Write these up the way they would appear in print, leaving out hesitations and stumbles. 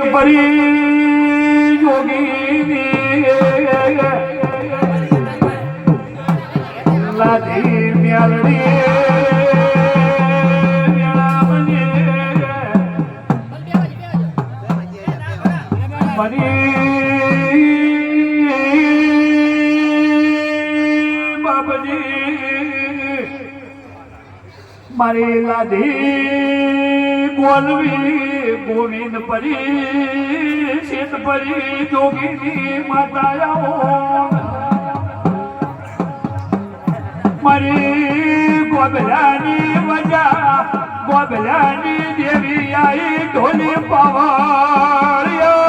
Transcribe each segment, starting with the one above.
પરી જોગી લાધી મ્યાલડી મારી લાધી બોલવી ગોવિંદ પરી શેત પરી જોગીની માતાઓ મારી ગોબલાની વજા ગોબલાની દેવી આઈ ઢોલી પવાળ્યા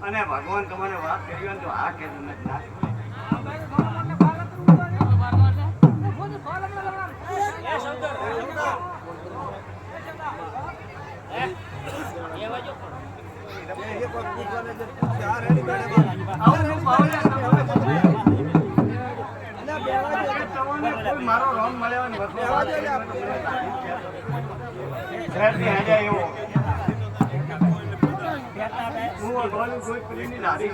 અને ભગવાન તમને વાત કરી તો આ કે મારો રોમ મળ્યો હું કોઈ પ્રેમની લારી